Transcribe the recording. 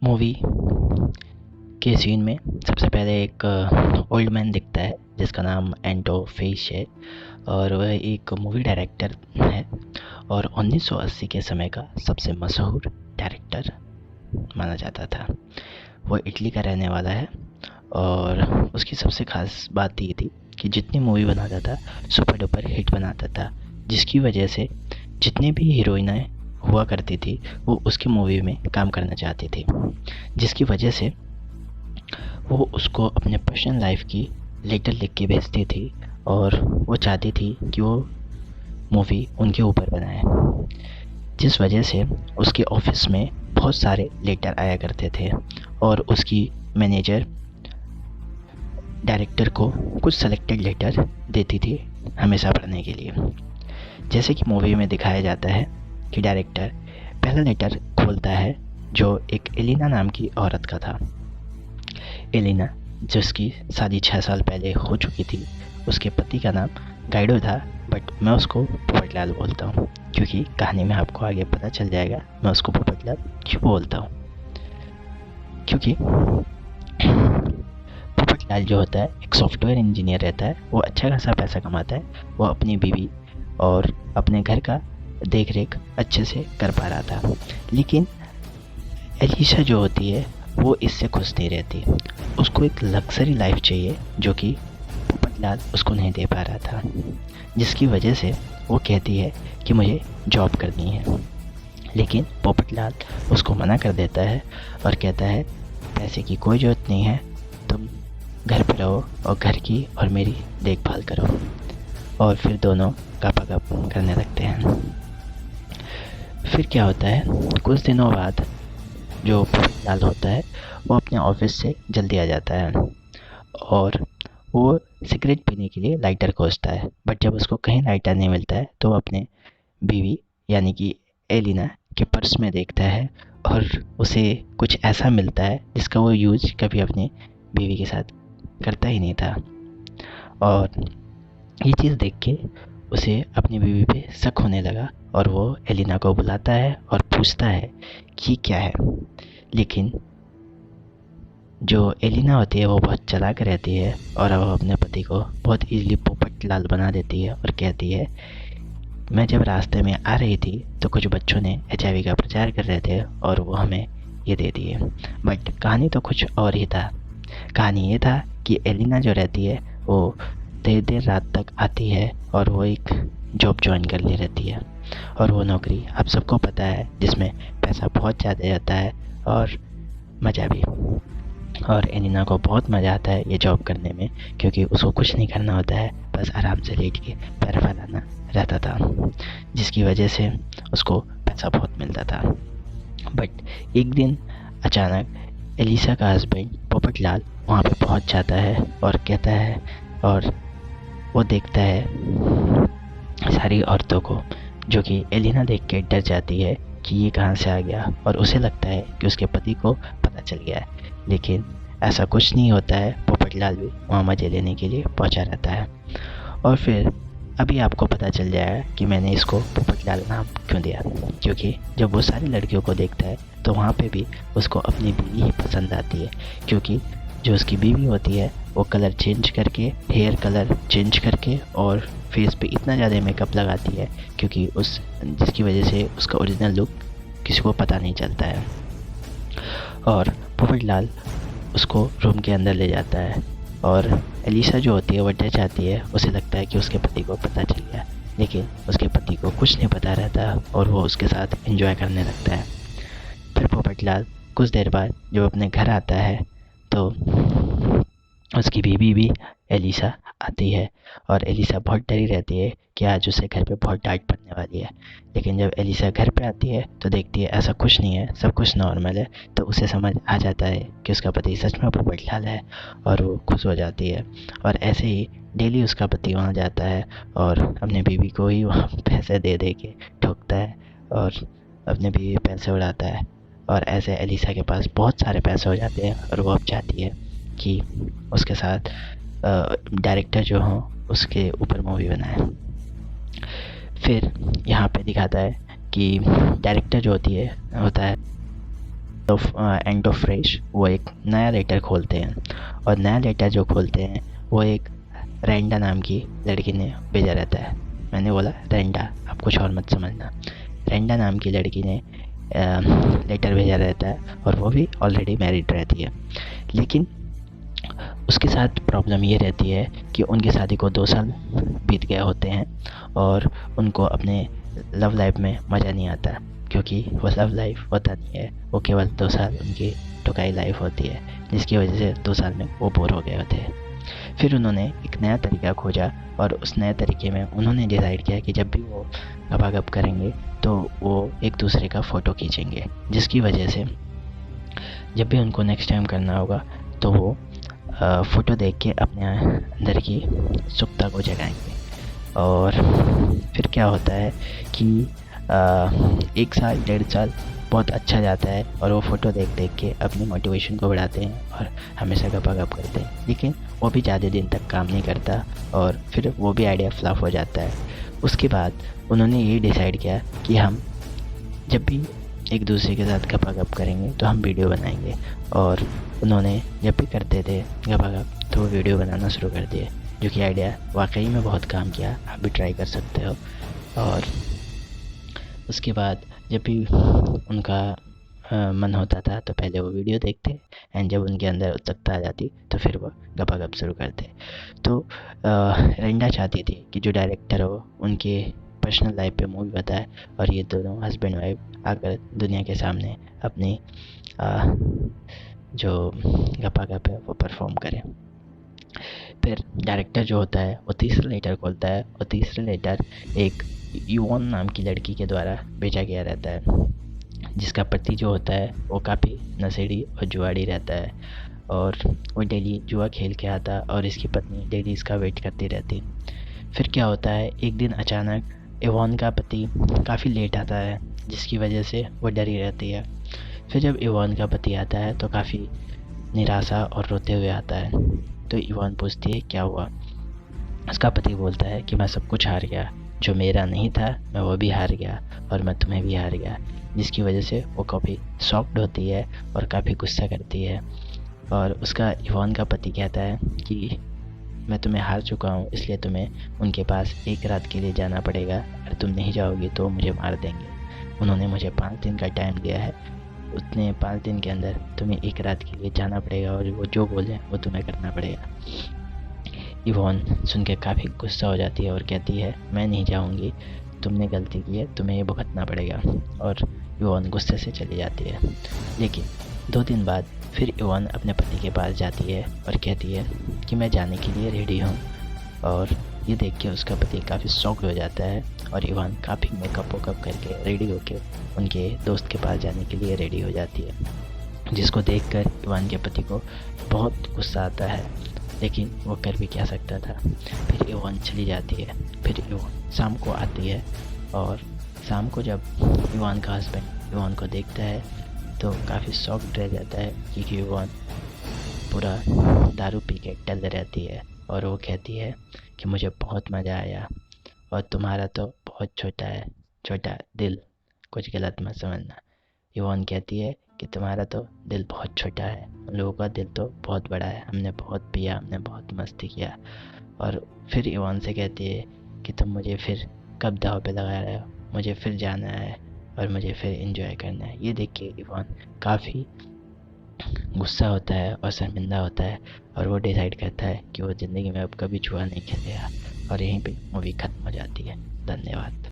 Movie के scene में सबसे पहले एक ओल्ड मैन दिखता है जिसका नाम एंटो फेश है और वह एक मूवी डायरेक्टर है और 1980 के समय का सबसे मशहूर डायरेक्टर माना जाता था। वो इटली का रहने वाला है और उसकी सबसे ख़ास बात ये थी कि जितनी मूवी बनाता था सुपर डुपर हिट बनाता था, जिसकी वजह से जितनी भी हीरोइनें हुआ करती थी वो उसकी मूवी में काम करना चाहती थी, जिसकी वजह से वो उसको अपने पर्सनल लाइफ की लेटर लिख के भेजती थी और वो चाहती थी कि वो मूवी उनके ऊपर बनाए, जिस वजह से उसके ऑफिस में बहुत सारे लेटर आया करते थे और उसकी मैनेजर डायरेक्टर को कुछ सेलेक्टेड लेटर देती थी हमेशा पढ़ने के लिए। जैसे कि मूवी में दिखाया जाता है कि डायरेक्टर पहला लेटर खोलता है जो एक एलिना नाम की औरत का था। एलिना जिसकी शादी 6 साल पहले हो चुकी थी, उसके पति का नाम गाइडो था, बट मैं उसको पोपटलाल बोलता हूँ क्योंकि कहानी में आपको आगे पता चल जाएगा मैं उसको पोपटलाल क्यों बोलता हूँ। क्योंकि पोपटलाल जो होता है एक सॉफ्टवेयर इंजीनियर रहता है, वो अच्छा खासा पैसा कमाता है, वो अपनी बीवी और अपने घर का देख रेख अच्छे से कर पा रहा था, लेकिन एलिशा जो होती है वो इससे खुश नहीं रहती। उसको एक लग्जरी लाइफ चाहिए जो कि पोपटलाल उसको नहीं दे पा रहा था, जिसकी वजह से वो कहती है कि मुझे जॉब करनी है, लेकिन पोपटलाल उसको मना कर देता है और कहता है पैसे की कोई ज़रूरत नहीं है, तुम घर पे रहो और घर की और मेरी देखभाल करो। और फिर दोनों गपागप करने लगते हैं। फिर क्या होता है, कुछ दिनों बाद जो पोपटलाल होता है वो अपने ऑफिस से जल्दी आ जाता है और वो सिगरेट पीने के लिए लाइटर खोजता है, बट जब उसको कहीं लाइटर नहीं मिलता है तो वो अपने बीवी यानी कि एलिना के पर्स में देखता है और उसे कुछ ऐसा मिलता है जिसका वो यूज कभी अपनी बीवी के साथ करता ही नहीं था। और ये चीज़ देख के उसे अपनी बीवी पे शक होने लगा और वो एलिना को बुलाता है और पूछता है कि क्या है, लेकिन जो एलिना होती है वो बहुत चालाक रहती है और वो अपने पति को बहुत इजीली पोपटलाल बना देती है और कहती है मैं जब रास्ते में आ रही थी तो कुछ बच्चों ने HIV का प्रचार कर रहे थे और वो हमें ये दे दिए। बट कहानी तो कुछ और ही था। कहानी ये था कि एलिना जो रहती है वो देर देर रात तक आती है और वो एक जॉब ज्वाइन कर ले रहती है और वो नौकरी आप सबको पता है जिसमें पैसा बहुत ज़्यादा जाता है और मज़ा भी। और एलिना को बहुत मज़ा आता है ये जॉब करने में क्योंकि उसको कुछ नहीं करना होता है, बस आराम से लेट के पैर फैलाना रहता था, जिसकी वजह से उसको पैसा बहुत मिलता था। बट एक दिन अचानक एलिसा का हस्बैंड पोपटलाल वहाँ पे पहुँच जाता है और कहता है और वो देखता है सारी औरतों को, जो कि एलिना देख के डर जाती है कि ये कहाँ से आ गया और उसे लगता है कि उसके पति को पता चल गया है, लेकिन ऐसा कुछ नहीं होता है। पोपटलाल भी वहाँ मज़े लेने के लिए पहुँचा रहता है। और फिर अभी आपको पता चल जाएगा कि मैंने इसको पोपटलाल नाम क्यों दिया, क्योंकि जब वो सारी लड़कियों को देखता है तो वहाँ पे भी उसको अपनी बीवी ही पसंद आती है, क्योंकि जो उसकी बीवी होती है वो कलर चेंज करके, हेयर कलर चेंज करके और फेस पे इतना ज़्यादा मेकअप लगाती है क्योंकि जिसकी वजह से उसका ओरिजिनल लुक किसी को पता नहीं चलता है। और पोपटलाल उसको रूम के अंदर ले जाता है और एलिसा जो होती है वो डर जाती है, उसे लगता है कि उसके पति को पता चल गया, लेकिन उसके पति को कुछ नहीं पता रहता और वो उसके साथ एंजॉय करने लगता है। फिर पोपटलाल कुछ देर बाद जब अपने घर आता है तो उसकी बीवी भी एलिसा आती है और एलिसा बहुत डरी रहती है कि आज उसे घर पे बहुत डांट पड़ने वाली है, लेकिन जब एलिसा घर पे आती है तो देखती है ऐसा कुछ नहीं है, सब कुछ नॉर्मल है, तो उसे समझ आ जाता है कि उसका पति सच में पोपटलाल है और वो खुश हो जाती है। और ऐसे ही डेली उसका पति वहाँ जाता है और अपने बीवी को ही वहाँ पैसे दे दे के ठोकता है और अपने बीवी पैसे उड़ाता है और ऐसे एलिसा के पास बहुत सारे पैसे हो जाते हैं और वो अब चाहती है कि उसके साथ डायरेक्टर जो हों उसके ऊपर मूवी बनाए। फिर यहाँ पे दिखाता है कि डायरेक्टर जो होता है एंड ऑफ फ्रेश वो एक नया लेटर खोलते हैं, और नया लेटर जो खोलते हैं वो एक रेंडा नाम की लड़की ने भेजा रहता है। मैंने बोला रेंडा, आप कुछ और मत समझना। रेंडा नाम की लड़की ने लेटर भेजा रहता है, और वो भी ऑलरेडी मैरिड रहती है। लेकिन उसके साथ प्रॉब्लम ये रहती है कि उनकी शादी को 2 साल बीत गए होते हैं, और उनको अपने लव लाइफ में मज़ा नहीं आता, क्योंकि वो लव लाइफ होता नहीं है, वो केवल 2 साल उनकी टोकाई लाइफ होती है, जिसकी वजह से 2 साल में वो बोर हो गए होते हैं। फिर उन्होंने एक नया तरीका खोजा, और उस नए तरीके में उन्होंने डिसाइड किया कि जब भी वो गपागप करेंगे तो वो एक दूसरे का फ़ोटो खींचेंगे, जिसकी वजह से जब भी उनको नेक्स्ट टाइम करना होगा तो वो फ़ोटो देख के अपने अंदर की उत्सुकता को जगाएंगे। और फिर क्या होता है कि 1 साल 1.5 साल बहुत अच्छा जाता है, और वो फ़ोटो देख देख के अपनी मोटिवेशन को बढ़ाते हैं और हमेशा गपागप करते हैं। लेकिन वो भी ज़्यादा दिन तक काम नहीं करता, और फिर वो भी आइडिया फ्लॉप हो जाता है। उसके बाद उन्होंने ये डिसाइड किया कि हम जब भी एक दूसरे के साथ गपागप करेंगे तो हम वीडियो बनाएंगे। और उन्होंने जब भी करते थे गपागप तो वो वीडियो बनाना शुरू कर दिए, जो कि आइडिया वाकई में बहुत काम किया। आप भी ट्राई कर सकते हो। और उसके बाद जब भी उनका मन होता था तो पहले वो वीडियो देखते, एंड जब उनके अंदर उत्सुकता आ जाती तो फिर वो गपागप शुरू करते। तो रेंडा चाहती थी कि जो डायरेक्टर हो उनके पर्सनल लाइफ पे मूवी बताए, और ये दोनों हस्बैंड वाइफ आकर दुनिया के सामने अपनी जो गपागप है वो परफॉर्म करें। फिर डायरेक्टर जो होता है वो तीसरा लेटर खोलता है, और तीसरा लेटर एक युवन नाम की लड़की के द्वारा भेजा गया रहता है, जिसका पति जो होता है वो काफ़ी नशेड़ी और जुआड़ी रहता है, और वो डेली जुआ खेल के आता, और इसकी पत्नी डेली इसका वेट करती रहती। फिर क्या होता है, एक दिन अचानक इवान का पति काफ़ी लेट आता है, जिसकी वजह से वो डरी रहती है। फिर जब इवान का पति आता है तो काफ़ी निराशा और रोते हुए आता है। तो इवान पूछती है क्या हुआ। उसका पति बोलता है कि मैं सब कुछ हार गया, जो मेरा नहीं था मैं वो भी हार गया, और मैं तुम्हें भी हार गया। जिसकी वजह से वो काफ़ी शॉक्ड होती है और काफ़ी गुस्सा करती है। और उसका इवान का पति कहता है कि मैं तुम्हें हार चुका हूँ, इसलिए तुम्हें उनके पास 1 रात के लिए जाना पड़ेगा। अगर तुम नहीं जाओगी तो मुझे मार देंगे। उन्होंने मुझे 5 दिन का टाइम दिया है, उतने 5 दिन के अंदर तुम्हें 1 रात के लिए जाना पड़ेगा, और वो जो बोले वो तुम्हें करना पड़ेगा। इवान सुन के काफ़ी गुस्सा हो जाती है और कहती है मैं नहीं जाऊँगी, तुमने गलती की है, तुम्हें ये भुगतना पड़ेगा। और इवान गुस्से से चली जाती है। लेकिन 2 दिन बाद फिर इवान अपने पति के पास जाती है और कहती है कि मैं जाने के लिए रेडी हूँ। और ये देख के उसका पति काफ़ी शॉक्ड हो जाता है, और इवान काफ़ी मेकअप वेकअप करके रेडी होके उनके दोस्त के पास जाने के लिए रेडी हो जाती है, जिसको देखकर इवान के पति को बहुत गुस्सा आता है, लेकिन वो कर भी क्या सकता था। फिर इवान चली जाती है। फिर इवान शाम को आती है, और शाम को जब इवान का हस्बैंड इवान को देखता है तो काफ़ी शॉक्ड रह जाता है, क्योंकि इवान पूरा दारू पी के टल रहती है, और वो कहती है कि मुझे बहुत मज़ा आया, और तुम्हारा तो बहुत छोटा दिल, कुछ गलत मत समझना। इवान कहती है कि तुम्हारा तो दिल बहुत छोटा है, हम लोगों का दिल तो बहुत बड़ा है, हमने बहुत पिया, हमने बहुत मस्ती किया। और फिर इवान से कहती है कि तुम मुझे फिर कब दाव पे लगा रहे हो, मुझे फिर जाना है और मुझे फिर एंजॉय करना है। ये देख के इवान काफ़ी गुस्सा होता है और शर्मिंदा होता है, और वो डिसाइड करता है कि वो ज़िंदगी में अब कभी जुआ नहीं खेलेगा। और यहीं पे मूवी ख़त्म हो जाती है। धन्यवाद।